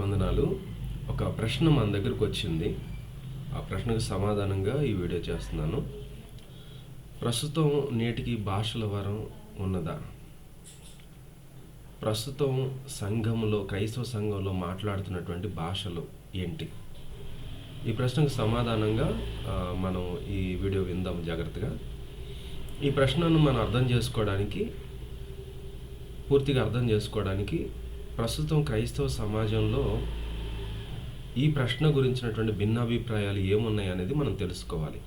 వందనాలు. ఒక ప్రశ్న మన దగ్గరకు వచ్చింది. ఆ ప్రశ్నకు సమాధానంగా ఈ వీడియో చేస్తున్నాను. ప్రస్తుతం నేటికి భాషల వరం ఉన్నదా? ప్రస్తుతం సంఘంలో, క్రైస్తవ సంఘంలో మాట్లాడుతున్నటువంటి భాషలు ఏంటి? ఈ ప్రశ్నకు సమాధానంగా మనం ఈ వీడియో విందాం జాగ్రత్తగా. ఈ ప్రశ్నను మనం పూర్తిగా అర్థం చేసుకోవడానికి ప్రస్తుతం క్రైస్తవ సమాజంలో ఈ ప్రశ్న గురించినటువంటి భిన్నాభిప్రాయాలు ఏమున్నాయి అనేది మనం తెలుసుకోవాలి.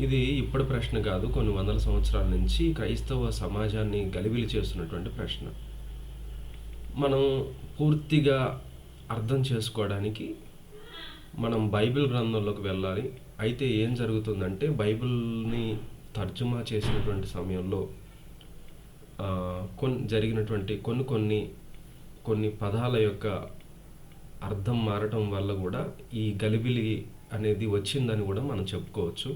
ఇది ఇప్పటి ప్రశ్న కాదు, కొన్ని వందల సంవత్సరాల నుంచి క్రైస్తవ సమాజాన్ని గలిబిలి చేస్తున్నటువంటి ప్రశ్న. మనం పూర్తిగా అర్థం చేసుకోవడానికి మనం బైబిల్ గ్రంథంలోకి వెళ్ళాలి. అయితే ఏం జరుగుతుందంటే, బైబిల్ని తర్జుమా చేసినటువంటి సమయంలో జరిగినటువంటి కొన్ని పదాల యొక్క అర్థం మారటం వల్ల కూడా ఈ గలిబిలి అనేది వచ్చిందని కూడా మనం చెప్పుకోవచ్చు.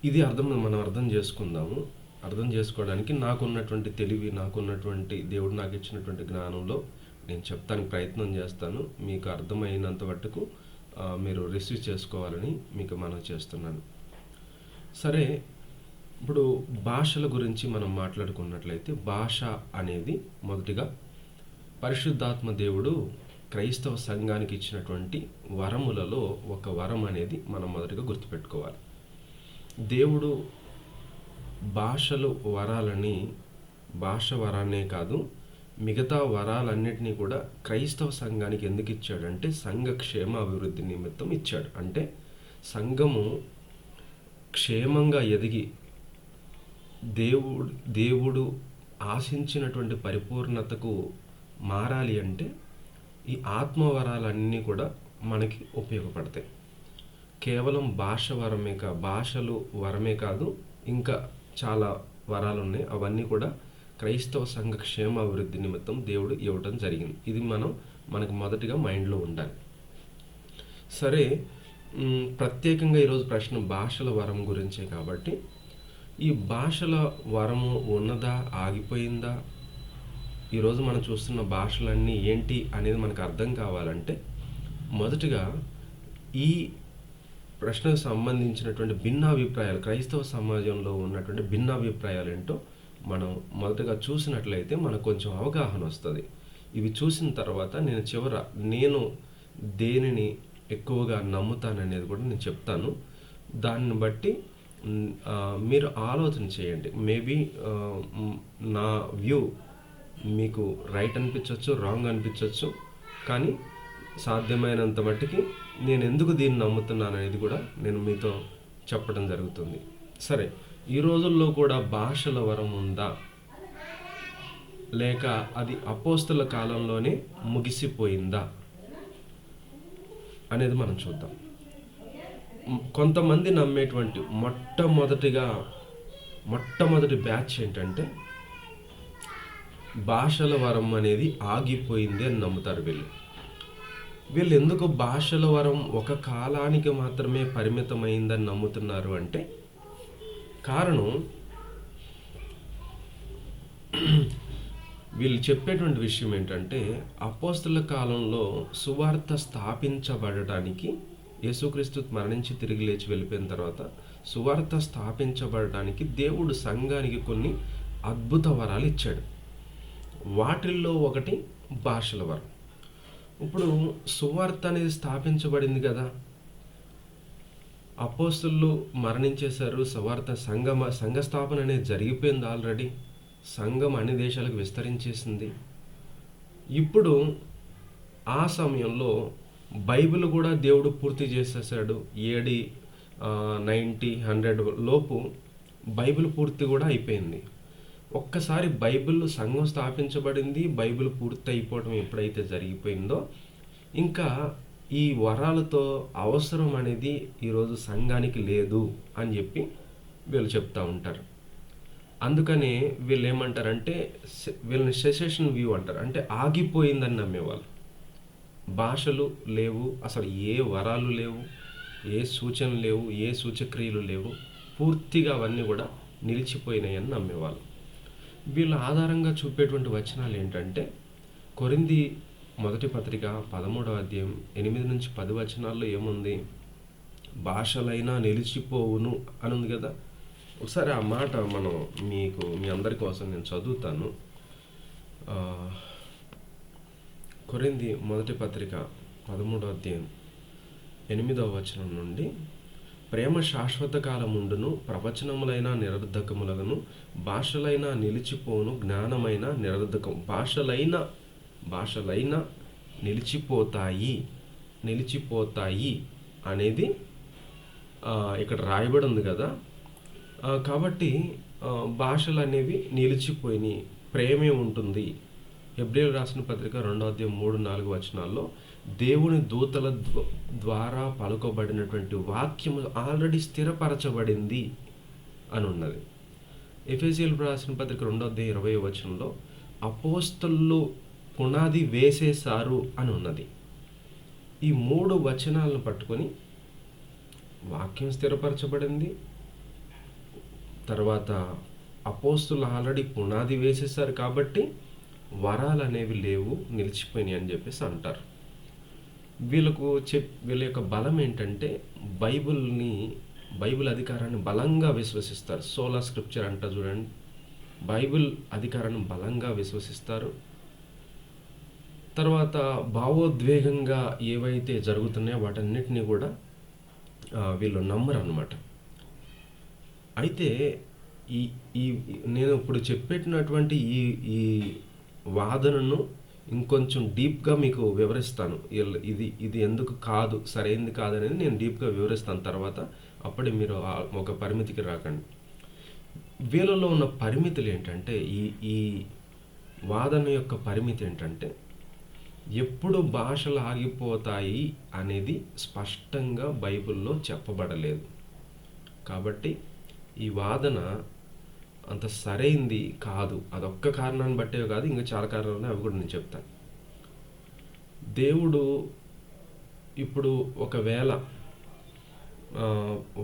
ఇది మనం అర్థం చేసుకుందాము. అర్థం చేసుకోవడానికి నాకున్నటువంటి తెలివి, నాకున్నటువంటి దేవుడు నాకు ఇచ్చినటువంటి జ్ఞానంలో నేను చెప్తానికి ప్రయత్నం చేస్తాను. మీకు అర్థమైనంత మట్టుకు మీరు రిసీవ్ చేసుకోవాలని మీకు మనవి చేస్తున్నాను. సరే, ఇప్పుడు భాషల గురించి మనం మాట్లాడుకున్నట్లయితే, భాష అనేది మొదటిగా పరిశుద్ధాత్మ దేవుడు క్రైస్తవ సంఘానికి ఇచ్చినటువంటి వరములలో ఒక వరం అనేది మనం మొదటిగా గుర్తుపెట్టుకోవాలి. దేవుడు భాష వరాన్నే కాదు, మిగతా వరాలన్నిటినీ కూడా క్రైస్తవ సంఘానికి ఎందుకు ఇచ్చాడంటే, సంఘ క్షేమ అభివృద్ధి నిమిత్తం ఇచ్చాడు. అంటే సంఘము క్షేమంగా ఎదిగి దేవుడు ఆశించినటువంటి పరిపూర్ణతకు మారాలి అంటే ఈ ఆత్మవరాలన్నీ కూడా మనకి ఉపయోగపడతాయి. కేవలం భాషలు వరమే కాదు, ఇంకా చాలా వరాలు ఉన్నాయి. అవన్నీ కూడా క్రైస్తవ సంఘ క్షేమ అభివృద్ధి నిమిత్తం దేవుడు ఇవ్వడం జరిగింది. ఇది మనకు మొదటిగా మైండ్లో ఉండాలి. సరే, ప్రత్యేకంగా ఈరోజు ప్రశ్న భాషల వరం గురించే కాబట్టి, ఈ భాషల వరము ఉన్నదా, ఆగిపోయిందా, ఈరోజు మనం చూస్తున్న భాషలన్నీ ఏంటి అనేది మనకు అర్థం కావాలంటే, మొదటిగా ఈ ప్రశ్నకు సంబంధించినటువంటి భిన్నాభిప్రాయాలు, క్రైస్తవ సమాజంలో ఉన్నటువంటి భిన్నాభిప్రాయాలు ఏంటో మనం మొదటగా చూసినట్లయితే మనకు కొంచెం అవగాహన వస్తుంది. ఇవి చూసిన తర్వాత నేను దేనిని ఎక్కువగా నమ్ముతాననేది కూడా నేను చెప్తాను. దాన్ని బట్టి మీరు ఆలోచన చేయండి. మేబీ నా వ్యూ మీకు రైట్ అనిపించవచ్చు, రాంగ్ అనిపించవచ్చు, కానీ సాధ్యమైనంత మట్టుకి నేను ఎందుకు దీన్ని నమ్ముతున్నాను అనేది కూడా నేను మీతో చెప్పడం జరుగుతుంది. సరే, ఈ రోజుల్లో కూడా భాషల వరం ఉందా, లేక అది అపోస్తల కాలంలోనే ముగిసిపోయిందా అనేది మనం చూద్దాం. కొంతమంది నమ్మేటువంటి మొట్టమొదటి బ్యాచ్ ఏంటంటే, భాషల వరం అనేది ఆగిపోయింది అని నమ్ముతారు. వీళ్ళు ఎందుకు భాషల వరం ఒక కాలానికి మాత్రమే పరిమితమైందని నమ్ముతున్నారు అంటే, కారణం వీళ్ళు చెప్పేటువంటి విషయం ఏంటంటే, అపోస్తల కాలంలో సువార్త స్థాపించబడటానికి, యేసుక్రీస్తు మరణించి తిరిగి లేచి వెళ్ళిపోయిన తర్వాత సువార్త స్థాపించబడటానికి దేవుడు సంఘానికి కొన్ని అద్భుత వరాలు ఇచ్చాడు. వాటిల్లో ఒకటి భాషల వరం. ఇప్పుడు సువార్త అనేది స్థాపించబడింది కదా, అపోస్తలులు మరణించేశారు, సువార్త సంఘ స్థాపన అనేది జరిగిపోయింది ఆల్రెడీ. సంఘం అన్ని దేశాలకు విస్తరించేసింది. ఇప్పుడు ఆ సమయంలో బైబిల్ కూడా దేవుడు పూర్తి చేసేసాడు. AD 90-100 లోపు బైబిల్ పూర్తి కూడా అయిపోయింది. ఒక్కసారి బైబిల్ సంఘం స్థాపించబడింది, బైబిల్ పూర్తి అయిపోవడం ఎప్పుడైతే జరిగిపోయిందో, ఇంకా ఈ వరాలతో అవసరం అనేది ఈరోజు సంఘానికి లేదు అని చెప్పి వీళ్ళు చెప్తూ ఉంటారు. అందుకనే వీళ్ళు ఏమంటారంటే, వీళ్ళని సెసేషన్ వ్యూ అంటారు. అంటే ఆగిపోయిందని నమ్మేవాళ్ళు. భాషలు లేవు, అసలు ఏ వరాలు లేవు, ఏ సూచనలు లేవు, ఏ సూచక్రియలు లేవు, పూర్తిగా అవన్నీ కూడా నిలిచిపోయినాయని నమ్మేవాళ్ళు. వీళ్ళ ఆధారంగా చూపేటువంటి వచనాలు ఏంటంటే, కొరింథీ మొదటి పత్రిక 13వ అధ్యాయం 8-10 వచనాల్లో ఏముంది? భాషలైనా నిలిచిపోవును అని ఉంది కదా. ఒకసారి ఆ మాట మనం మీ అందరి కోసం నేను చదువుతాను. కొరింథీ మొదటి పత్రిక 13వ అధ్యాయం 8వ వచనం నుండి, ప్రేమ శాశ్వత కాలముండును, ప్రవచనములైన నిరర్ధకములను, భాషలైన నిలిచిపోను, జ్ఞానమైన నిరర్ధకం. భాషలైన నిలిచిపోతాయి అనేది ఇక్కడ రాయబడి ఉంది కదా. కాబట్టి భాషలు అనేవి నిలిచిపోయినాయి, ప్రేమే ఉంటుంది. హెబ్రీయులకు రాసిన పత్రిక 2వ అధ్యాయం 3-4 వచనాల్లో దేవుని దూతల ద్వారా పలుకబడినటువంటి వాక్యము ఆల్రెడీ స్థిరపరచబడింది అని ఉన్నది. ఎఫెసీయులకు రాసిన పత్రిక 2వ అధ్యాయం 20వ వచనంలో అపోస్తలులు పునాది వేసేశారు అని ఉన్నది. ఈ 3 వచనాలను పట్టుకొని వాక్యం స్థిరపరచబడింది, తర్వాత అపోస్తలులు ఆల్రెడీ పునాది వేసేశారు కాబట్టి వరాలు అనేవి లేవు, నిలిచిపోయినాయి అని చెప్పేసి అంటారు. వీళ్ళ యొక్క బలం ఏంటంటే బైబిల్ అధికారాన్ని బలంగా విశ్వసిస్తారు. సోలా స్క్రిప్చర్ అంట చూడండి. బైబిల్ అధికారాన్ని బలంగా విశ్వసిస్తారు. తర్వాత భావోద్వేగంగా ఏవైతే జరుగుతున్నాయో వాటన్నిటిని కూడా వీళ్ళు నమ్మరు అన్నమాట. అయితే ఈ నేను ఇప్పుడు చెప్పేటటువంటి ఈ వాదనను ఇంకొంచెం డీప్గా మీకు వివరిస్తాను. ఇది ఎందుకు కాదు, సరైనది కాదనేది నేను డీప్గా వివరిస్తాను తర్వాత. అప్పుడే మీరు ఒక పరిమితికి రాకండి. వీళ్ళలో ఉన్న పరిమితులు ఏంటంటే, ఈ వాదన యొక్క పరిమితి ఏంటంటే, ఎప్పుడు భాషలు ఆగిపోతాయి అనేది స్పష్టంగా బైబిల్లో చెప్పబడలేదు. కాబట్టి ఈ వాదన అంత సరైంది కాదు. అదొక్క కారణాన్ని బట్టే కాదు, ఇంకా చాలా కారణాలు ఉన్నాయి, అవి కూడా నేను చెప్తాను. దేవుడు ఇప్పుడు ఒకవేళ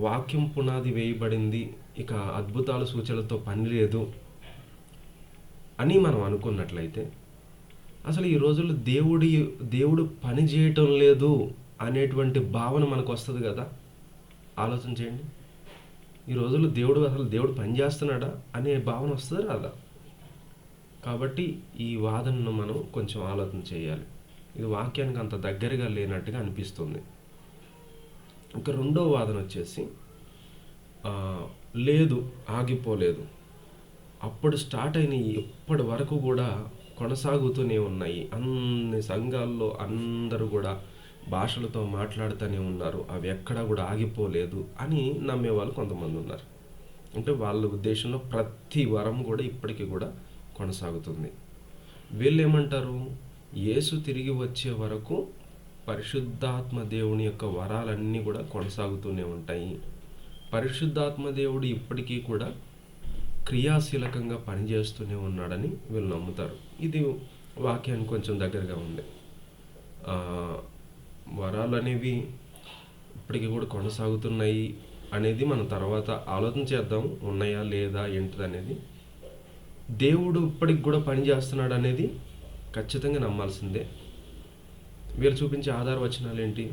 వాక్యం పునాది వేయబడింది, ఇక అద్భుతాల సూచనలతో పని లేదు అని మనం అనుకున్నట్లయితే, అసలు ఈ రోజుల్లో దేవుడు పని చేయటం లేదు అనేటువంటి భావన మనకు వస్తుంది కదా. ఆలోచన చేయండి. ఈ రోజుల్లో దేవుడు పని చేస్తున్నాడా అనే భావన వస్తుంది రాదా? కాబట్టి ఈ వాదనను మనం కొంచెం ఆలోచన చేయాలి. ఇది వాక్యానికి అంత దగ్గరగా లేనట్టుగా అనిపిస్తుంది. ఇంకా రెండో వాదన వచ్చేసి, లేదు, ఆగిపోలేదు, అప్పుడు స్టార్ట్ అయినాయి, ఇప్పటి వరకు కూడా కొనసాగుతూనే ఉన్నాయి, అన్ని సంఘాల్లో అందరూ కూడా భాషలతో మాట్లాడుతూనే ఉన్నారు, అవి ఎక్కడా కూడా ఆగిపోలేదు అని నమ్మేవాళ్ళు కొంతమంది ఉన్నారు. అంటే వాళ్ళ ఉద్దేశంలో ప్రతి వరం కూడా ఇప్పటికీ కూడా కొనసాగుతుంది. వీళ్ళు ఏమంటారు, యేసు తిరిగి వచ్చే వరకు పరిశుద్ధాత్మ దేవుని యొక్క వరాలన్నీ కూడా కొనసాగుతూనే ఉంటాయి, పరిశుద్ధాత్మ దేవుడు ఇప్పటికీ కూడా క్రియాశీలకంగా పనిచేస్తూనే ఉన్నాడని వీళ్ళు నమ్ముతారు. ఇది వాక్యానికి కొంచెం దగ్గరగా ఉంది. వరాలు అనేవి ఇప్పటికీ కూడా కొనసాగుతున్నాయి అనేది మనం తర్వాత ఆలోచన చేద్దాం, ఉన్నాయా లేదా ఏంటిది అనేది. దేవుడు ఇప్పటికి కూడా పని చేస్తున్నాడు అనేది ఖచ్చితంగా నమ్మాల్సిందే. వీళ్ళు చూపించే ఆధార వచనాలు ఏంటి?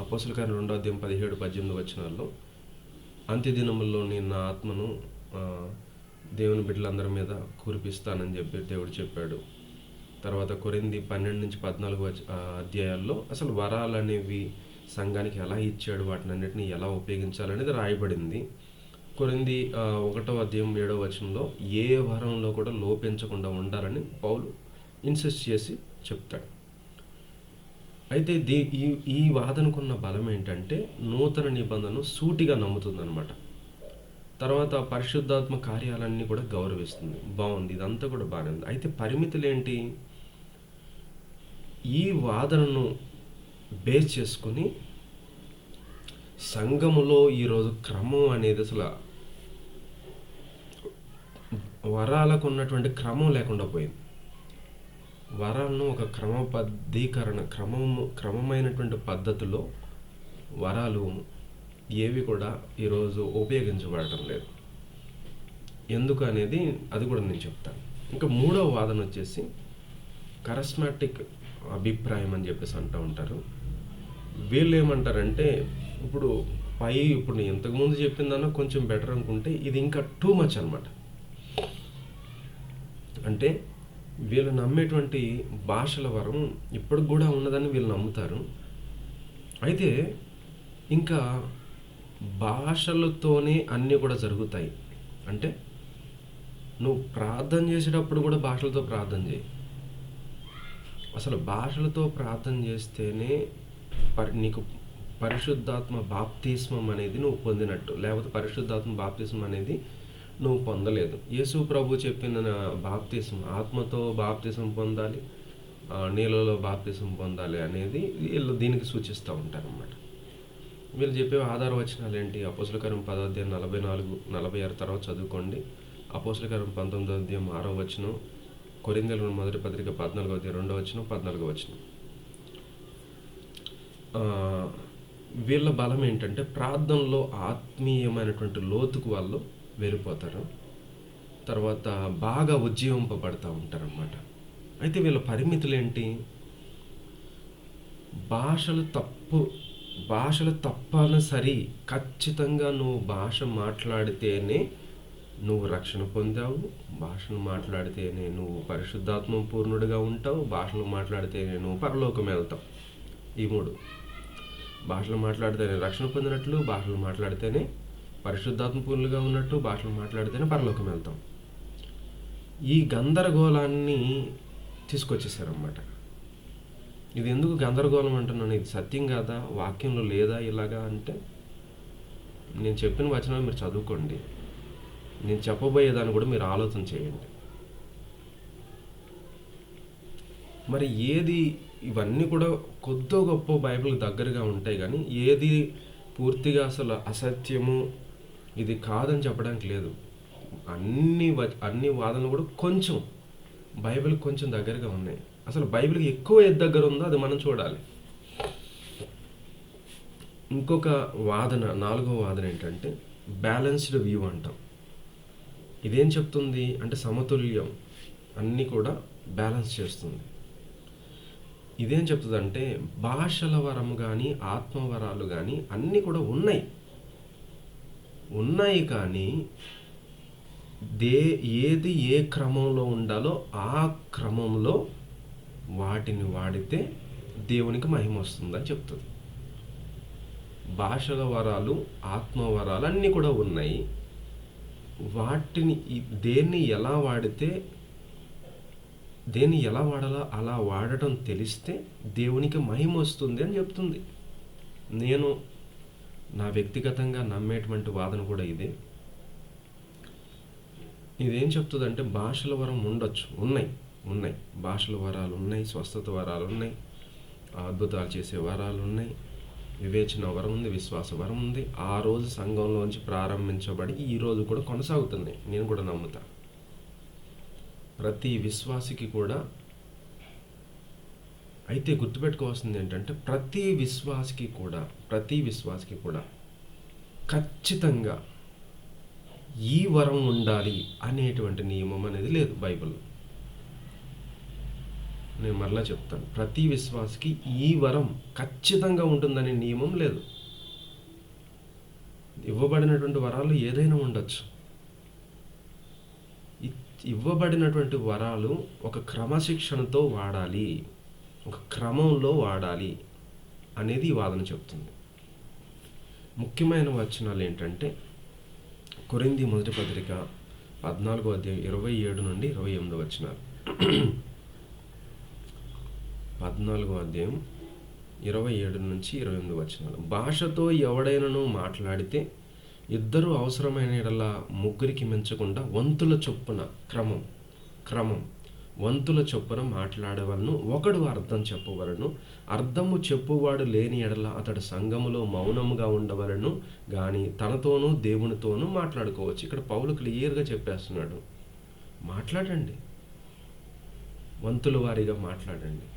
అపోస్తలుల కార్యం 2వ అధ్యాయం 17-18 వచనాల్లో, అంత్యదినముల్లో నేను నా ఆత్మను దేవుని బిడ్డలందరి మీద కురిపిస్తానని చెప్పి దేవుడు చెప్పాడు. తర్వాత కొరింథీ 12-14 అధ్యాయాల్లో అసలు వరాలు అనేవి సంఘానికి ఎలా ఇచ్చాడు, వాటిని అన్నిటిని ఎలా ఉపయోగించాలనేది రాయబడింది. కొరింథీ 1వ అధ్యాయం 7వ వచనంలో ఏ వరంలో కూడా లోపించకుండా ఉండాలని పౌలు ఇన్సిస్ట్ చేసి చెప్తాడు. అయితే ఈ వాదనకున్న బలం ఏంటంటే, నూతన నిబంధనను సూటిగా నమ్ముతుందన్నమాట. తర్వాత పరిశుద్ధాత్మ కార్యాలన్నీ కూడా గౌరవిస్తుంది. బాగుంది, ఇదంతా కూడా బాగానే ఉంది. అయితే పరిమితులు ఏంటి? ఈ వాదనను బేస్ చేసుకుని సంఘములో ఈరోజు క్రమం అనేది అసలు వరాలకు ఉన్నటువంటి క్రమం లేకుండా పోయింది. వరాలను ఒక క్రమమైనటువంటి పద్ధతిలో వరాలు ఏవి కూడా ఈరోజు ఉపయోగించబడటం లేదు. ఎందుకు అనేది అది కూడా నేను చెప్తాను. ఇంకా మూడవ వాదన వచ్చేసి, కరస్మాటిక్ అభిప్రాయం అని చెప్పేసి అంటూ ఉంటారు. వీళ్ళు ఏమంటారంటే ఇప్పుడు ఇప్పుడు నేను ఇంతకుముందు చెప్పిందన్నా కొంచెం బెటర్ అనుకుంటే ఇది ఇంకా టూ మచ్ అనమాట. అంటే వీళ్ళు నమ్మేటువంటి భాషల వరం ఇప్పటికి కూడా ఉన్నదని వీళ్ళు నమ్ముతారు. అయితే ఇంకా భాషలతోనే అన్నీ కూడా జరుగుతాయి. అంటే నువ్వు ప్రార్థన చేసేటప్పుడు కూడా భాషలతో ప్రార్థన చేయి. అసలు భాషలతో ప్రార్థన చేస్తేనే నీకు పరిశుద్ధాత్మ బాప్తిస్మం అనేది నువ్వు పొందినట్టు. లేకపోతే పరిశుద్ధాత్మ బాప్తిస్మం అనేది నువ్వు పొందలేదు. యేసు ప్రభు చెప్పిన బాప్తిస్మం, ఆత్మతో బాప్తిస్మం పొందాలి, నీళ్ళలో బాప్తిస్మం పొందాలి అనేది వీళ్ళు దీనికి సూచిస్తూ ఉంటారు అన్నమాట. వీళ్ళు చెప్పే ఆధార వచనాలు ఏంటి? అపోస్తల కార్యం 10:44-46 తర్వాత చదువుకోండి. అపోస్తల కార్యం 19:6 కొరింథీయులకు మొదటి పత్రిక 14:2 14. వీళ్ళ బలం ఏంటంటే ప్రార్థనలో ఆత్మీయమైనటువంటి లోతుకు వాళ్ళు వెళ్ళిపోతారు. తర్వాత బాగా ఉజ్జీవింపబడతా ఉంటారన్నమాట. అయితే వీళ్ళ పరిమితులు ఏంటి? భాషలు తప్పనిసరి. ఖచ్చితంగా నువ్వు భాష మాట్లాడితేనే నువ్వు రక్షణ పొందావు, భాషను మాట్లాడితేనే నువ్వు పరిశుద్ధాత్మ పూర్ణుడిగా ఉంటావు, భాషలు మాట్లాడితేనే నువ్వు పరలోకం వెళ్తావు. ఈ 3 భాషలు మాట్లాడితేనే రక్షణ పొందినట్లు, భాషలు మాట్లాడితేనే పరిశుద్ధాత్మ పూర్ణులుగా ఉన్నట్టు, భాషలు మాట్లాడితేనే పరలోకం వెళ్తాం. ఈ గందరగోళాన్ని తీసుకొచ్చేసారన్నమాట. ఇది ఎందుకు గందరగోళం అంటున్నాను? ఇది సత్యం కాదా? వాక్యంలో లేదా ఇలాగా అంటే, నేను చెప్పిన వచనాలు మీరు చదువుకోండి, నేను చెప్పబోయేదాన్ని కూడా మీరు ఆలోచన చేయండి. మరి ఏది, ఇవన్నీ కూడా కొద్దో గొప్ప బైబిల్కి దగ్గరగా ఉంటాయి, కానీ ఏది పూర్తిగా అసలు అసత్యము ఇది కాదని చెప్పడానికి లేదు. అన్ని వాదనలు కూడా కొంచెం బైబిల్కి కొంచెం దగ్గరగా ఉన్నాయి. అసలు బైబిల్కి ఎక్కువ ఏది దగ్గర ఉందో అది మనం చూడాలి. ఇంకొక వాదన, 4వ వాదన ఏంటంటే బ్యాలెన్స్డ్ వ్యూ అంటాం. ఇదేం చెప్తుంది అంటే సమతుల్యం, అన్నీ కూడా బ్యాలెన్స్ చేస్తుంది. ఇదేం చెప్తుంది అంటే భాషల వరము కానీ ఆత్మవరాలు కానీ అన్నీ కూడా ఉన్నాయి కానీ ఏది ఏ క్రమంలో ఉండాలో ఆ క్రమంలో వాటిని వాడితే దేవునికి మహిమ వస్తుందని చెప్తుంది. భాషల వరాలు ఆత్మవరాలు అన్నీ కూడా ఉన్నాయి. వాటిని దేన్ని ఎలా వాడాలో అలా వాడటం తెలిస్తే దేవునికి మహిమ వస్తుంది అని చెప్తుంది. నేను నా వ్యక్తిగతంగా నమ్మేటువంటి వాదన కూడా ఇదే. ఇదేం చెప్తుందంటే భాషల వరం ఉండొచ్చు, ఉన్నాయి భాషల వరాలు ఉన్నాయి, స్వస్థత వరాలు ఉన్నాయి, అద్భుతాలు చేసే వరాలు ఉన్నాయి, వివేచన వరం ఉంది, విశ్వాస వరం ఉంది. ఆ రోజు సంఘంలోంచి ప్రారంభించబడి ఈ రోజు కూడా కొనసాగుతున్నాయి. నేను కూడా నమ్ముతా. ప్రతి విశ్వాసికి కూడా. అయితే గుర్తుపెట్టుకోవాల్సింది ఏంటంటే ప్రతి విశ్వాసికి కూడా ఖచ్చితంగా ఈ వరం ఉండాలి అనేటువంటి నియమం అనేది లేదు బైబిల్లో. నేను మరలా చెప్తాను, ప్రతి విశ్వాసికి ఈ వరం ఖచ్చితంగా ఉంటుందనే నియమం లేదు. ఇవ్వబడినటువంటి వరాలు ఏదైనా ఉండొచ్చు. ఇవ్వబడినటువంటి వరాలు ఒక క్రమశిక్షణతో వాడాలి, ఒక క్రమంలో వాడాలి అనేది ఈ వాదన చెప్తుంది. ముఖ్యమైన వచనాలు ఏంటంటే కొరింథీ మొదటి పత్రిక 14:27-28 14:27-28 భాషతో ఎవడైనను మాట్లాడితే ఇద్దరు అవసరమైన యెడల ముగ్గురికి మించకుండా వంతుల చొప్పున క్రమం వంతుల చొప్పున మాట్లాడవలను, ఒకడు అర్థం చెప్పవలను. అర్థము చెప్పువాడు లేని ఎడల అతడు సంఘములో మౌనముగా ఉండవలను గాని తనతోనూ దేవునితోనూ మాట్లాడుకోవచ్చు. ఇక్కడ పౌలు క్లియర్గా చెప్పేస్తున్నాడు, మాట్లాడండి, వంతుల వారీగా మాట్లాడండి.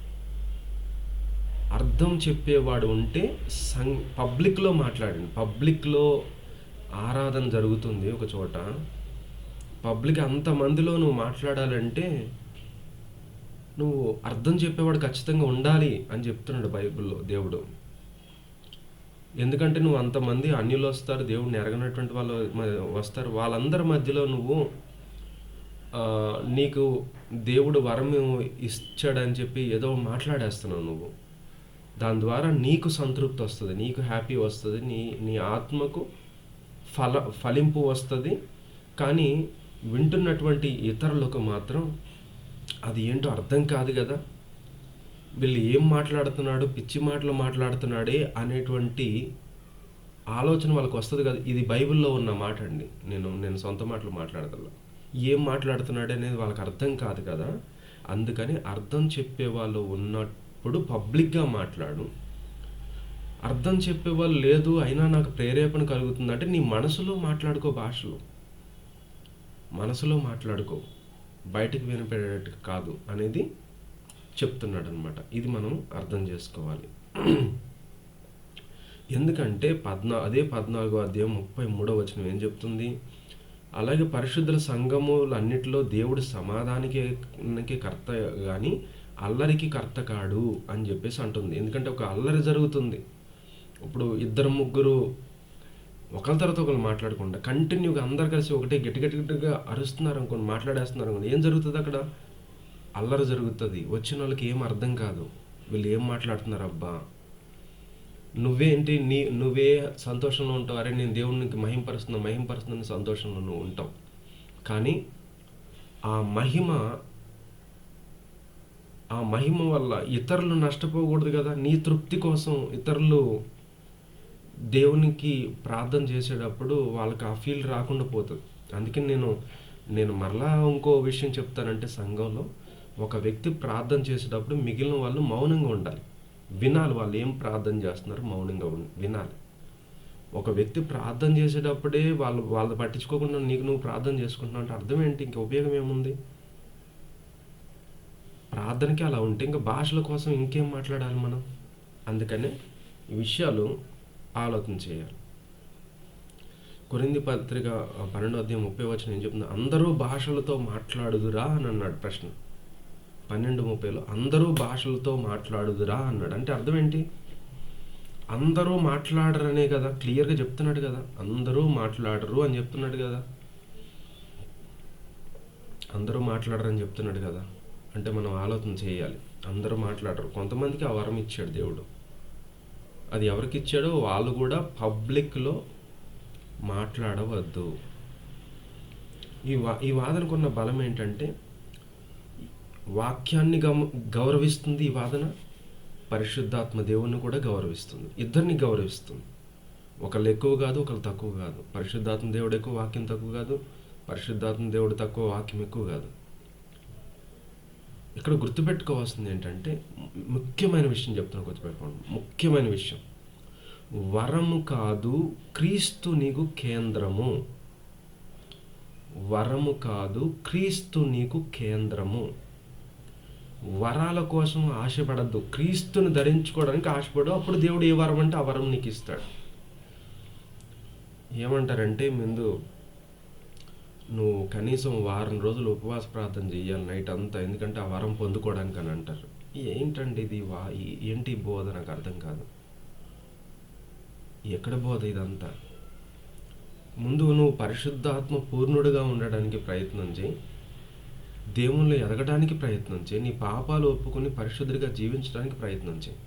అర్థం చెప్పేవాడు ఉంటే పబ్లిక్లో మాట్లాడండి. పబ్లిక్లో ఆరాధన జరుగుతుంది ఒక చోట, పబ్లిక్ అంతమందిలో నువ్వు మాట్లాడాలంటే నువ్వు అర్థం చెప్పేవాడు ఖచ్చితంగా ఉండాలి అని చెప్తున్నాడు బైబిల్లో దేవుడు. ఎందుకంటే నువ్వు అంతమంది అన్యులు వస్తారు, దేవుడిని ఎరగనటువంటి వాళ్ళు వస్తారు, వాళ్ళందరి మధ్యలో నువ్వు నీకు దేవుడు వరం ఇచ్చాడని చెప్పి ఏదో మాట్లాడేస్తున్నావు నువ్వు. దాని ద్వారా నీకు సంతృప్తి వస్తుంది, నీకు హ్యాపీ వస్తుంది, నీ ఆత్మకు ఫలింపు వస్తుంది. కానీ వింటున్నటువంటి ఇతరులకు మాత్రం అది ఏంటో అర్థం కాదు కదా, వీళ్ళు ఏం మాట్లాడుతున్నాడు, పిచ్చి మాటలు మాట్లాడుతున్నాడే అనేటువంటి ఆలోచన వాళ్ళకి వస్తుంది కదా. ఇది బైబిల్లో ఉన్న మాట అండి, నేను సొంత మాటలు మాట్లాడగలను. ఏం మాట్లాడుతున్నాడు అనేది వాళ్ళకి అర్థం కాదు కదా. అందుకని అర్థం చెప్పేవాళ్ళు ఉన్నప్పుడు పబ్లిక్గా మాట్లాడు. అర్థం చెప్పేవాళ్ళు లేదు అయినా నాకు ప్రేరేపణ కలుగుతుంది అంటే నీ మనసులో మాట్లాడుకో, మనసులో మాట్లాడుకో, బయటికి వినపడేటట్టు కాదు అనేది చెప్తున్నాడు అనమాట. ఇది మనం అర్థం చేసుకోవాలి. ఎందుకంటే అదే 14వ అధ్యాయం 33వ వచనం ఏం చెప్తుంది? అలాగే పరిశుద్ధుల సంఘములన్నిటిలో దేవుడు సమాధానానికి కర్త కానీ అల్లరికి కర్త కాడు అని చెప్పేసి అంటుంది. ఎందుకంటే ఒక అల్లరి జరుగుతుంది. ఇప్పుడు 2-3 ఒకరి తర్వాత ఒకరు మాట్లాడకుండా కంటిన్యూగా అందరు కలిసి ఒకటే గట్టిగా అరుస్తున్నారు అనుకోండి, మాట్లాడేస్తున్నారు అనుకోండి, ఏం జరుగుతుంది అక్కడ? అల్లరి జరుగుతుంది. వచ్చిన వాళ్ళకి ఏం అర్థం కాదు, వీళ్ళు ఏం మాట్లాడుతున్నారు అబ్బా, నువ్వే సంతోషంలో ఉంటావు, అరే నేను దేవునికి మహింపరుస్తున్న సంతోషంలో నువ్వు ఉంటావు. కానీ ఆ మహిమ వల్ల ఇతరులు నష్టపోకూడదు కదా. నీ తృప్తి కోసం ఇతరులు దేవునికి ప్రార్థన చేసేటప్పుడు వాళ్ళకి ఆ ఫీల్ రాకుండా పోతుంది. అందుకని నేను మరలా ఇంకో విషయం చెప్తానంటే, సంఘంలో ఒక వ్యక్తి ప్రార్థన చేసేటప్పుడు మిగిలిన వాళ్ళు మౌనంగా ఉండాలి, వినాలి. వాళ్ళు ఏం ప్రార్థన చేస్తున్నారు మౌనంగా వినాలి. ఒక వ్యక్తి ప్రార్థన చేసేటప్పుడే వాళ్ళు పట్టించుకోకుండా నువ్వు ప్రార్థన చేసుకుంటున్నావు అంటే అర్థం ఏంటి? ఇంకా ఉపయోగం ఏముంది? ప్రార్థనకి అలా ఉంటే ఇంకా భాషల కోసం ఇంకేం మాట్లాడాలి మనం? అందుకనే ఈ విషయాలు ఆలోచన చేయాలి. కొరింథీ పత్రిక 12వ అధ్యాయం 30వ వచనం ఏం చెప్తుంది? అందరూ భాషలతో మాట్లాడుదురా అని అన్నాడు. ప్రశ్న 12:30లో అందరూ భాషలతో మాట్లాడుదురా అన్నాడు. అంటే అర్థం ఏంటి? అందరూ మాట్లాడరనే కదా, క్లియర్గా చెప్తున్నాడు కదా. అందరూ మాట్లాడరు అని చెప్తున్నాడు కదా, అందరూ మాట్లాడరని చెప్తున్నాడు కదా. అంటే మనం ఆలోచన చేయాలి. అందరూ మాట్లాడరు, కొంతమందికి ఆ వరం ఇచ్చాడు దేవుడు. అది ఎవరికి ఇచ్చాడో వాళ్ళు కూడా పబ్లిక్లో మాట్లాడవద్దు. ఈ వాదనకున్న బలం ఏంటంటే, వాక్యాన్ని గౌరవిస్తుంది ఈ వాదన, పరిశుద్ధాత్మ దేవుణ్ణి కూడా గౌరవిస్తుంది, ఇద్దరిని గౌరవిస్తుంది. ఒకళ్ళు ఎక్కువ కాదు, ఒకళ్ళు తక్కువ కాదు. పరిశుద్ధాత్మ దేవుడు ఎక్కువ, వాక్యం తక్కువ కాదు. పరిశుద్ధాత్మ దేవుడు తక్కువ, వాక్యం ఎక్కువ కాదు. ఇక్కడ గుర్తుపెట్టుకోవాల్సింది ఏంటంటే, ముఖ్యమైన విషయం చెప్తున్నా, గుర్తుపెట్టుకోండి. ముఖ్యమైన విషయం, వరము కాదు క్రీస్తు నీకు కేంద్రము. వరము కాదు క్రీస్తు నీకు కేంద్రము. వరాల కోసం ఆశపడద్దు, క్రీస్తుని ధరించుకోవడానికి ఆశపడు. అప్పుడు దేవుడు ఏ వరం అంటే ఆ వరం నీకు ఇస్తాడు. ఏమంటారంటే, ముందు నువ్వు కనీసం వారం రోజులు ఉపవాస ప్రార్థన చేయాలి నైట్ అంతా, ఎందుకంటే ఆ వరం పొందుకోవడానికి అని అంటారు. ఏంటండి ఇది? ఏంటి బోధ? నాకు అర్థం కాదు. ఎక్కడ బోధ ఇదంతా? ముందు నువ్వు పరిశుద్ధాత్మ పూర్ణుడిగా ఉండడానికి ప్రయత్నం చేయి, దేవుళ్ళు ఎదగడానికి ప్రయత్నం చేయి, నీ పాపాలు ఒప్పుకొని పరిశుద్ధుడిగా జీవించడానికి ప్రయత్నం చేయి.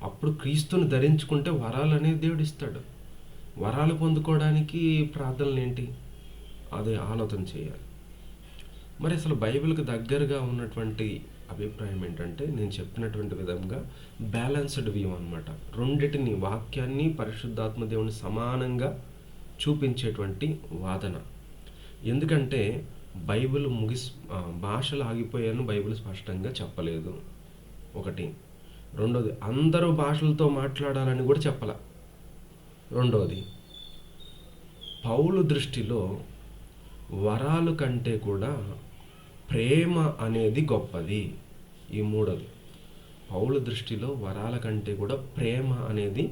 అప్పుడు క్రీస్తుని ధరించుకుంటే వరాలు అనేది దేవుడు ఇస్తాడు. వరాలు పొందుకోవడానికి ప్రార్థనలు ఏంటి? అదే ఆలోచన చేయాలి. మరి అసలు బైబిల్కి దగ్గరగా ఉన్నటువంటి అభిప్రాయం ఏంటంటే, నేను చెప్పినటువంటి విధంగా బ్యాలెన్స్డ్ వ్యూ అనమాట. రెండిటిని, వాక్యాన్ని పరిశుద్ధాత్మ దేవుని సమానంగా చూపించేటువంటి వాదన. ఎందుకంటే బైబిల్ భాషలు ఆగిపోయాను బైబిల్ స్పష్టంగా చెప్పలేదు, ఒకటి. రెండోది, అందరూ భాషలతో మాట్లాడాలని కూడా చెప్పాల. రెండోది, పౌలు దృష్టిలో వరాలు కంటే కూడా ప్రేమ అనేది గొప్పది. ఈ మూడోది, పౌలు దృష్టిలో వరాల కంటే కూడా ప్రేమ అనేది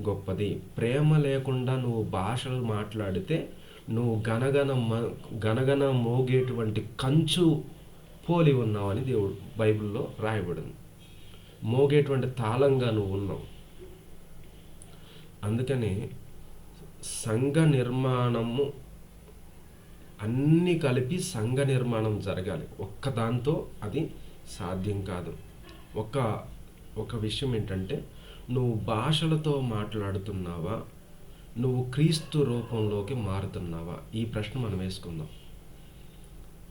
గొప్పది. ప్రేమ లేకుండా నువ్వు భాషలు మాట్లాడితే నువ్వు గనగన మోగేటువంటి కంచు పోలి ఉన్నావని దేవుడు బైబిల్లో రాయబడింది. మోగేటువంటి తాళంగా నువ్వు ఉన్నావు. అందుకని సంఘ నిర్మాణము అన్నీ కలిపి సంఘ నిర్మాణం జరగాలి. ఒక్కదాంతో అది సాధ్యం కాదు. ఒక విషయం ఏంటంటే, నువ్వు భాషలతో మాట్లాడుతున్నావా, నువ్వు క్రీస్తు రూపంలోకి మారుతున్నావా? ఈ ప్రశ్న మనం వేసుకుందాం.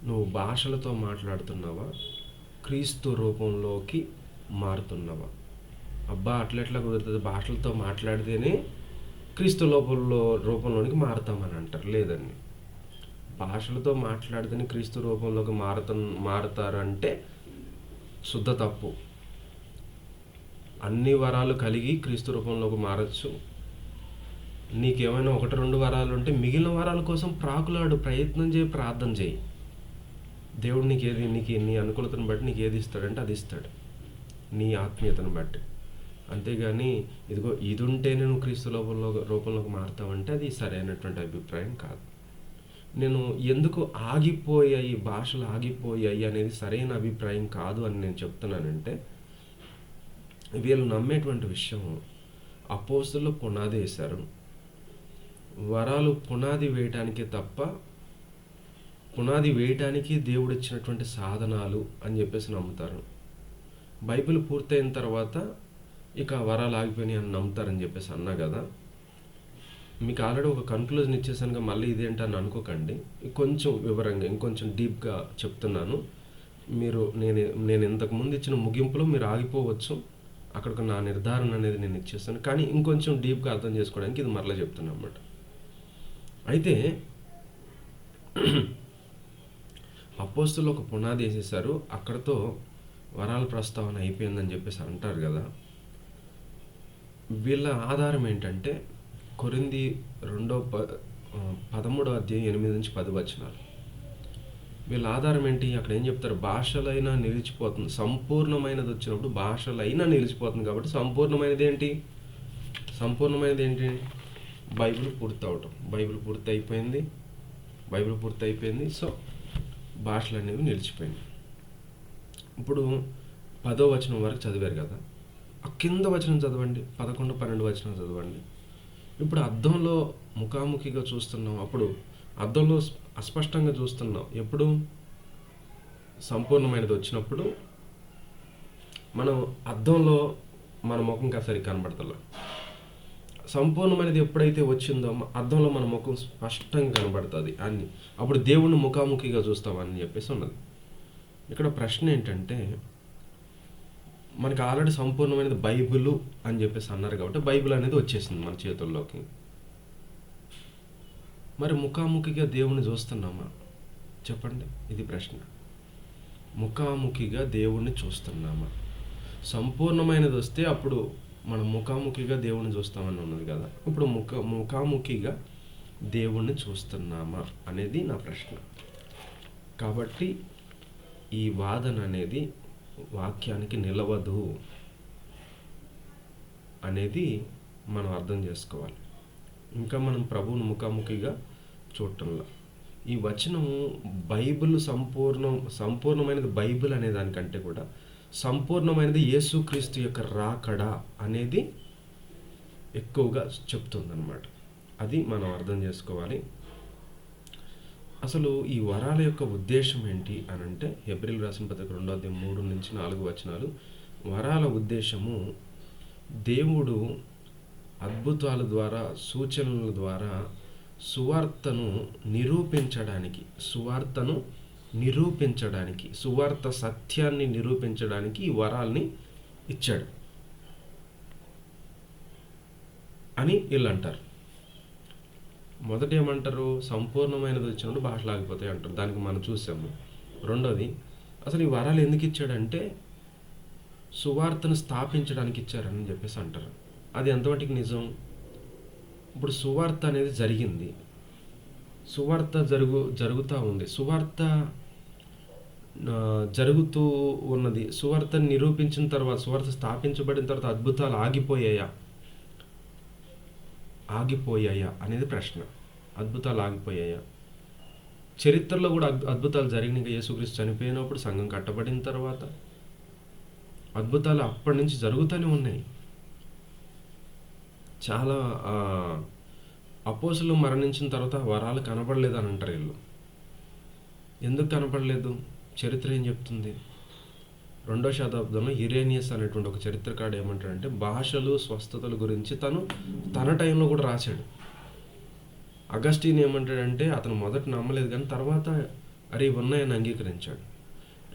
నువ్వు భాషలతో మాట్లాడుతున్నావా, క్రీస్తు రూపంలోకి మారుతున్నావా? అబ్బా అట్లెట్లా కుదురుతుంది, భాషలతో మాట్లాడితేనే క్రీస్తు రూపంలోనికి మారుతామని అంటారు. లేదండి, భాషలతో మాట్లాడితేనే క్రీస్తు రూపంలోకి మారుతారంటే శుద్ధ తప్పు. అన్ని వరాలు కలిగి క్రీస్తు రూపంలోకి మారచ్చు. నీకేమైనా 1-2 వరాలు ఉంటే మిగిలిన వరాల కోసం ప్రాకులాడు, ప్రయత్నం చేయి, ప్రార్థన చేయి. దేవుడు నీకు నీ అనుకూలతను బట్టి నీకు ఏది ఇస్తాడంటే అది ఇస్తాడు, నీ ఆత్మీయతను బట్టి. అంతేగాని ఇదిగో ఇది ఉంటేనే నువ్వు క్రీస్తు రూపంలోకి మారుతావంటే అది సరైనటువంటి అభిప్రాయం కాదు. నేను ఎందుకు ఆగిపోయాయి, భాషలు ఆగిపోయాయి అనేది సరైన అభిప్రాయం కాదు అని నేను చెప్తున్నానంటే, వీళ్ళు నమ్మేటువంటి విషయం, అపోస్తలులు పునాది వేశారు, వరాలు పునాది వేయటానికే తప్ప పునాది వేయటానికి దేవుడు ఇచ్చినటువంటి సాధనాలు అని చెప్పేసి నమ్ముతారు. బైబిల్ పూర్తయిన తర్వాత ఇక వరాలు ఆగిపోయినాయి అని నమ్ముతారని చెప్పేసి అన్నా కదా. మీకు ఆల్రెడీ ఒక కన్క్లూజన్ ఇచ్చేసానుగా, మళ్ళీ ఇదేంటని అనుకోకండి. కొంచెం వివరంగా ఇంకొంచెం డీప్గా చెప్తున్నాను. నేను ఇంతకుముందు ఇచ్చిన ముగింపులో మీరు ఆగిపోవచ్చు. అక్కడికి నా నిర్ధారణ అనేది నేను ఇచ్చేస్తాను, కానీ ఇంకొంచెం డీప్గా అర్థం చేసుకోవడానికి ఇది మరలా చెప్తున్నాను అన్నమాట. అయితే అపోస్తలులు ఒక పునాది వేసేసారు, అక్కడతో వరాల ప్రస్తావన అయిపోయిందని చెప్పేసి అంటారు కదా. వీళ్ళ ఆధారం ఏంటంటే కొరింథీ 13వ అధ్యాయం 8-10 వచనాలు. వీళ్ళ ఆధారం ఏంటి? అక్కడ ఏం చెప్తారు? భాషలైనా నిలిచిపోతుంది. సంపూర్ణమైనది వచ్చినప్పుడు భాషలైనా నిలిచిపోతుంది. కాబట్టి సంపూర్ణమైనది ఏంటి? బైబిల్ పూర్తవటం. బైబిల్ పూర్తి అయిపోయింది. సో భాషలు అనేవి నిలిచిపోయింది. ఇప్పుడు 10వ వచనం వరకు చదివారు కదా, ఆ కింద వచనం చదవండి, 11, 12 వచనం చదవండి. ఇప్పుడు అద్దంలో ముఖాముఖిగా చూస్తున్నాం, అప్పుడు అద్దంలో అస్పష్టంగా చూస్తున్నాం. ఎప్పుడు? సంపూర్ణమైనది వచ్చినప్పుడు మనం అద్దంలో మన ముఖం సరిగ్గా కనబడతలే. సంపూర్ణమైనది ఎప్పుడైతే వచ్చిందో అద్దంలో మన ముఖం స్పష్టంగా కనబడుతుంది అన్ని, అప్పుడు దేవుణ్ణి ముఖాముఖిగా చూస్తామని చెప్పేసి ఉన్నది. ఇక్కడ ప్రశ్న ఏంటంటే, మనకి ఆల్రెడీ సంపూర్ణమైనది బైబిల్ అని చెప్పేసి అన్నారు కాబట్టి బైబిల్ అనేది వచ్చేసింది మన చేతుల్లోకి. మరి ముఖాముఖిగా దేవుణ్ణి చూస్తున్నామా? చెప్పండి, ఇది ప్రశ్న. ముఖాముఖిగా దేవుణ్ణి చూస్తున్నామా? సంపూర్ణమైనది వస్తే అప్పుడు మనం ముఖాముఖిగా దేవుణ్ణి చూస్తామని ఉన్నది కదా. ఇప్పుడు ముఖాముఖిగా దేవుణ్ణి చూస్తున్నామా అనేది నా ప్రశ్న. కాబట్టి ఈ వాదన అనేది వాక్యానికి నిలవదు అనేది మనం అర్థం చేసుకోవాలి. ఇంకా మనం ప్రభువును ముఖాముఖిగా చూడటంలో ఈ వచనము బైబిల్ సంపూర్ణమైనది బైబిల్ అనే దానికంటే కూడా సంపూర్ణమైనది యేసుక్రీస్తు యొక్క రాకడ అనేది ఎక్కువగా చెప్తుందన్నమాట. అది మనం అర్థం చేసుకోవాలి. అసలు ఈ వరాల యొక్క ఉద్దేశం ఏంటి అని అంటే, హెబ్రీయులకు రాసిన పత్రిక 2వ అధ్యాయం 3-4 వచనాలు. వరాల ఉద్దేశము దేవుడు అద్భుతాల ద్వారా, సూచనల ద్వారా సువార్తను నిరూపించడానికి, సువార్త సత్యాన్ని నిరూపించడానికి ఈ వరాల్ని ఇచ్చాడు అని వీళ్ళు అంటారు. మొదట ఏమంటారు? సంపూర్ణమైనది వచ్చినప్పుడు భాషలు ఆగిపోతాయి అంటారు. దానికి మనం చూసాము. రెండోది, అసలు ఈ వరాలు ఎందుకు ఇచ్చాడంటే సువార్తను స్థాపించడానికి ఇచ్చారని చెప్పేసి అంటారు. అది ఎంతవరకు నిజం? ఇప్పుడు సువార్త అనేది జరిగింది, సువార్త జరుగుతూ ఉంది, సువార్త జరుగుతూ ఉన్నది. సువార్త నిరూపించిన తర్వాత, సువార్త స్థాపించబడిన తర్వాత అద్భుతాలు ఆగిపోయాయా అనేది ప్రశ్న. అద్భుతాలు ఆగిపోయాయా? చరిత్రలో కూడా అద్భుతాలు జరిగినాయి. యేసుక్రీస్తు చనిపోయినప్పుడు, సంఘం కట్టబడిన తర్వాత అద్భుతాలు అప్పటి నుంచి జరుగుతూనే ఉన్నాయి. చాలా అపోస్తులు మరణించిన తర్వాత వరాలు కనపడలేదు అని అంటారు వీళ్ళు. ఎందుకు కనపడలేదు? చరిత్ర ఏం చెప్తుంది? 2వ శతాబ్దంలో ఇరేనియస్ అనేటువంటి ఒక చరిత్రకారుడు ఏమంటాడంటే, భాషలు స్వస్థతల గురించి తన టైంలో కూడా రాశాడు. అగస్టిన్ ఏమంటాడంటే, అతను మొదట నమ్మలేదు కానీ తర్వాత అరే ఉన్నాయని అంగీకరించాడు.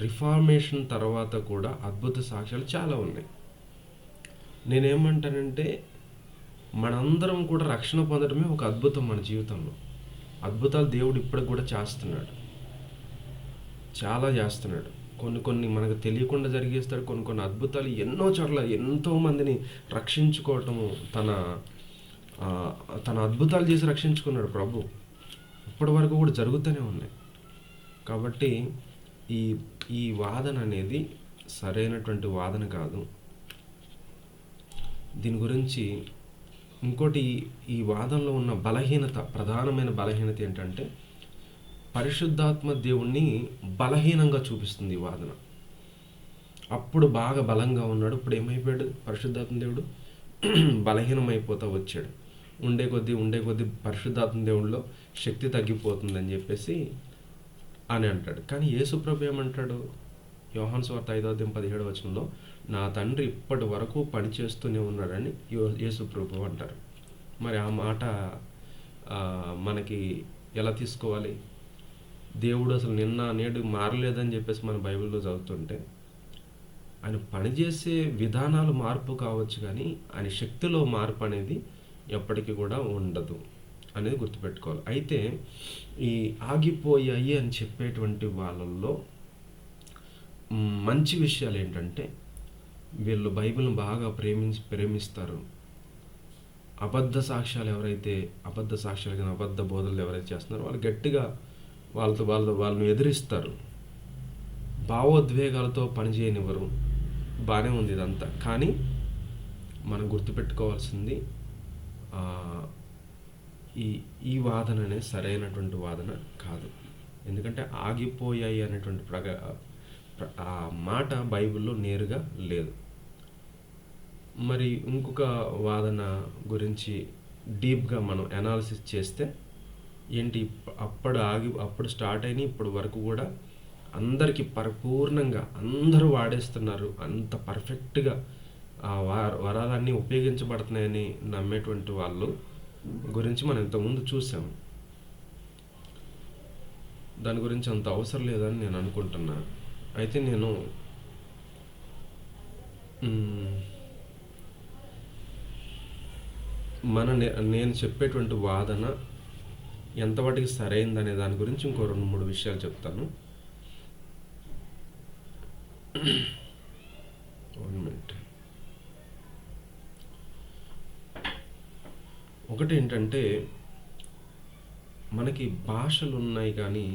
రిఫార్మేషన్ తర్వాత కూడా అద్భుత సాక్ష్యాలు చాలా ఉన్నాయి. నేనేమంటానంటే, మనందరం కూడా రక్షణ పొందడమే ఒక అద్భుతం మన జీవితంలో. అద్భుతాలు దేవుడు ఇప్పటికి కూడా చేస్తున్నాడు, చాలా చేస్తున్నాడు. కొన్ని మనకు తెలియకుండా జరిగేస్తాడు. కొన్ని అద్భుతాలు ఎన్నో చోట్ల ఎంతోమందిని రక్షించుకోవటము, తన అద్భుతాలు చేసి రక్షించుకున్నాడు ప్రభు. ఇప్పటి వరకు కూడా జరుగుతూనే ఉన్నాయి. కాబట్టి ఈ వాదన అనేది సరైనటువంటి వాదన కాదు. దీని గురించి ఇంకోటి, ఈ వాదనలో ఉన్న బలహీనత, ప్రధానమైన బలహీనత ఏంటంటే, పరిశుద్ధాత్మ దేవుణ్ణి బలహీనంగా చూపిస్తుంది ఈ వాదన. అప్పుడు బాగా బలంగా ఉన్నాడు, ఇప్పుడు ఏమైపోయాడు? పరిశుద్ధాత్మ దేవుడు బలహీనమైపోతూ వచ్చాడు. ఉండే కొద్దీ పరిశుద్ధాత్మ దేవుడిలో శక్తి తగ్గిపోతుందని చెప్పేసి అని అంటాడు. కానీ యేసుప్రభు ఏమంటాడు? యోహాను సువార్త 5:17 నా తండ్రి ఇప్పటి వరకు పనిచేస్తూనే ఉన్నాడని యేసుప్రభు అంటారు. మరి ఆ మాట మనకి ఎలా తీసుకోవాలి? దేవుడు అసలు నిన్న నేడు మారలేదని చెప్పేసి మన బైబిల్లో చదువుతుంటే, ఆయన పనిచేసే విధానాలు మార్పు కావచ్చు కానీ ఆయన శక్తిలో మార్పు అనేది ఎప్పటికీ కూడా ఉండదు అనేది గుర్తుపెట్టుకోవాలి. అయితే ఈ ఆగిపోయాయి అని చెప్పేటువంటి వాళ్ళల్లో మంచి విషయాలు ఏంటంటే, వీళ్ళు బైబిల్ని బాగా ప్రేమిస్తారు. అబద్ధ సాక్ష్యాలు కానీ అబద్ధ బోధనలు ఎవరైతే చేస్తున్నారో వాళ్ళు గట్టిగా వాళ్ళని ఎదిరిస్తారు. భావోద్వేగాలతో పనిచేయనివ్వరు. బాగానే ఉంది ఇదంతా. కానీ మనం గుర్తుపెట్టుకోవాల్సింది, ఈ వాదన అనేది సరైనటువంటి వాదన కాదు. ఎందుకంటే ఆగిపోయాయి అనేటువంటి ఆ మాట బైబిల్లో నేరుగా లేదు. మరి ఇంకొక వాదన గురించి డీప్గా మనం అనాలిసిస్ చేస్తే ఏంటి, అప్పుడు స్టార్ట్ అయిన ఇప్పటి వరకు కూడా అందరికీ పరిపూర్ణంగా అందరూ వాడేస్తున్నారు. అంత పర్ఫెక్ట్గా ఆ వరాలన్నీ ఉపయోగించబడుతున్నాయని నమ్మేటువంటి వాళ్ళు గురించి మనం ఇంతకుముందు చూసాము. దాని గురించి అంత అవసరం లేదని నేను అనుకుంటున్నా. అయితే నేను చెప్పేటువంటి వాదన ఎంతవాటికి సరైందనే దాని గురించి ఇంకో 2-3 విషయాలు చెప్తాను. 1 minute. ఒకటి ఏంటంటే, మనకి భాషలు ఉన్నాయి కానీ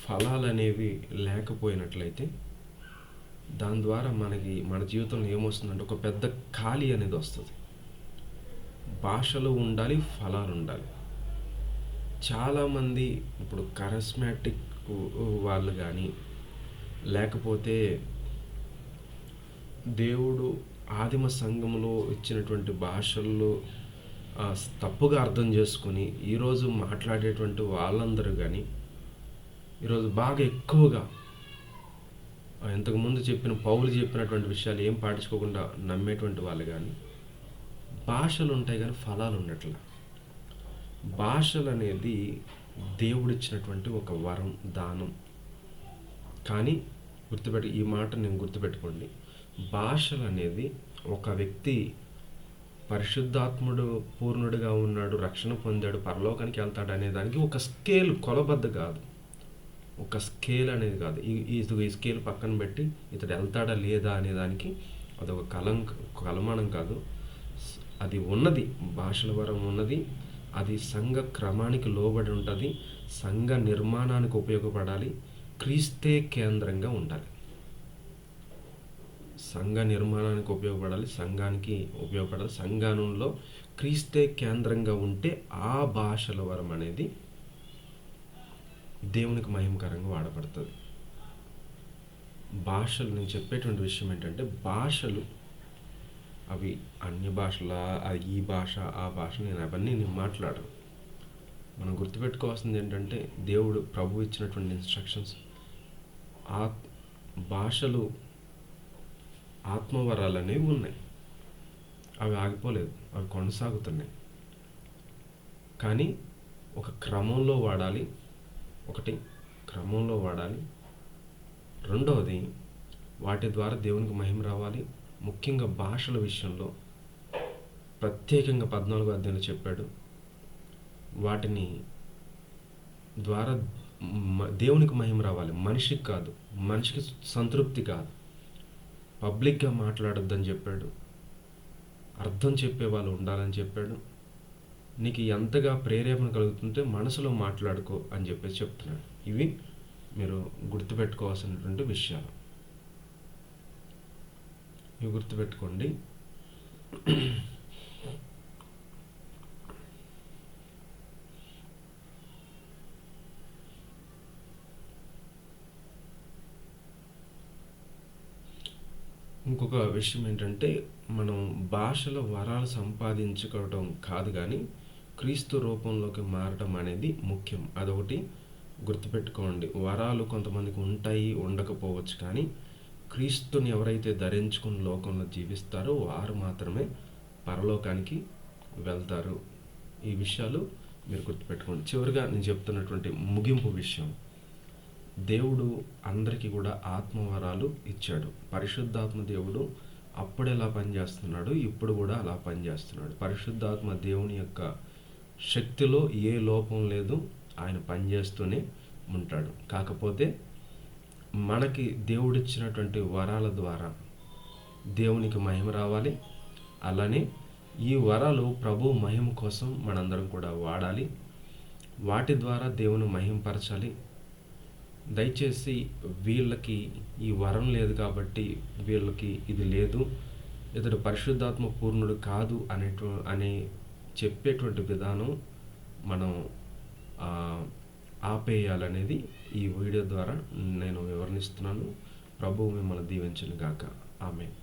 ఫలాలు అనేవి లేకపోయినట్లయితే దాని ద్వారా మన జీవితంలో ఏమొస్తుందంటే ఒక పెద్ద ఖాళీ అనేది వస్తుంది. భాషలు ఉండాలి, ఫలాలు ఉండాలి. చాలామంది ఇప్పుడు కరిస్మాటిక్ వాళ్ళు కానీ, లేకపోతే దేవుడు ఆదిమ సంఘంలో ఇచ్చినటువంటి భాషల్లో తప్పుగా అర్థం చేసుకొని ఈరోజు మాట్లాడేటువంటి వాళ్ళందరూ కానీ ఈరోజు బాగా ఎక్కువగా ఇంతకుముందు పౌలు చెప్పినటువంటి విషయాలు ఏం పాటించుకోకుండా నమ్మేటువంటి వాళ్ళు కానీ, భాషలు ఉంటాయి కానీ ఫలాలు ఉన్నట్ల. భాషలు అనేది దేవుడిచ్చినటువంటి ఒక వరం, దానం. కానీ ఈ మాట నేను గుర్తుపెట్టుకోండి, భాషలు అనేది ఒక వ్యక్తి పరిశుద్ధాత్ముడు పూర్ణుడిగా ఉన్నాడు, రక్షణ పొందాడు, పరలోకానికి వెళ్తాడు అనే దానికి ఒక స్కేల్, కొలబద్ద కాదు, ఒక స్కేల్ అనేది కాదు. ఈ స్కేల్ పక్కన పెట్టి ఇతడు వెళ్తాడా లేదా అనేదానికి అదొక కలమానం కాదు. అది ఉన్నది, భాషల వరం ఉన్నది. అది సంఘ క్రమానికి లోబడి ఉంటుంది, సంఘ నిర్మాణానికి ఉపయోగపడాలి, క్రీస్తే కేంద్రంగా ఉండాలి. సంఘ నిర్మాణానికి ఉపయోగపడాలి, సంఘానికి ఉపయోగపడాలి. సంఘంలో క్రీస్తే కేంద్రంగా ఉంటే ఆ భాషల వరం అనేది దేవునికి మహిమకరంగా వాడబడుతుంది. భాషలు, నేను చెప్పేటువంటి విషయం ఏంటంటే, భాషలు అవి అన్య భాషల, ఈ భాష ఆ భాష, నేను మాట్లాడను. మనం గుర్తుపెట్టుకోవాల్సింది ఏంటంటే, దేవుడు ప్రభు ఇచ్చినటువంటి ఇన్స్ట్రక్షన్స్. ఆ భాషలు ఆత్మవరాలు అనేవి ఉన్నాయి. అవి ఆగిపోలేదు, అవి కొనసాగుతున్నాయి. కానీ ఒక క్రమంలో వాడాలి. ఒకటి క్రమంలో వాడాలి. రెండవది, వాటి ద్వారా దేవునికి మహిమ రావాలి. ముఖ్యంగా భాషల విషయంలో ప్రత్యేకంగా 14వ అధ్యాయంలో చెప్పాడు, వాటిని ద్వారా దేవునికి మహిమ రావాలి, మనిషికి కాదు. మనిషికి సంతృప్తి కాదు. పబ్లిక్గా మాట్లాడొద్దని చెప్పాడు. అర్థం చెప్పే వాళ్ళు ఉండాలని చెప్పాడు. నీకు ఎంతగా ప్రేరేపణ కలుగుతుంటే మనసులో మాట్లాడుకో అని చెప్పేసి చెప్తున్నాడు. ఇవి మీరు గుర్తుపెట్టుకోవాల్సినటువంటి విషయాలు. ఇవి గుర్తుపెట్టుకోండి. ఇంకొక విషయం ఏంటంటే, మనం భాషల వరాలు సంపాదించుకోవడం కాదు, కానీ క్రీస్తు రూపంలోకి మారడం అనేది ముఖ్యం. అదొకటి గుర్తుపెట్టుకోండి. వరాలు కొంతమందికి ఉంటాయి, ఉండకపోవచ్చు, కానీ క్రీస్తుని ఎవరైతే ధరించుకుని లోకంలో జీవిస్తారో వారు మాత్రమే పరలోకానికి వెళ్తారు. ఈ విషయాలు మీరు గుర్తుపెట్టుకోండి. చివరిగా నేను చెప్తున్నటువంటి ముగింపు విషయం, దేవుడు అందరికీ కూడా ఆత్మవరాలు ఇచ్చాడు. పరిశుద్ధాత్మ దేవుడు అప్పుడు ఎలా పనిచేస్తున్నాడు, ఇప్పుడు కూడా అలా పనిచేస్తున్నాడు. పరిశుద్ధాత్మ దేవుని యొక్క శక్తిలో ఏ లోపం లేదు, ఆయన పనిచేస్తూనే ఉంటాడు. కాకపోతే మనకి దేవుడిచ్చినటువంటి వరాల ద్వారా దేవునికి మహిమ రావాలి. అలానే ఈ వరాలు ప్రభు మహిమ కోసం మనందరం కూడా వాడాలి. వాటి ద్వారా దేవుని మహిమపరచాలి. దయచేసి వీళ్ళకి ఈ వరం లేదు కాబట్టి వీళ్ళకి ఇది లేదు, ఇతడు పరిశుద్ధాత్మ పూర్ణుడు కాదు అనే చెప్పేటువంటి విధానం మనం ఆపేయాలనేది ఈ వీడియో ద్వారా నేను వివరణిస్తున్నాను. ప్రభువు మిమ్మల్ని దీవించును గాక. ఆమేన్.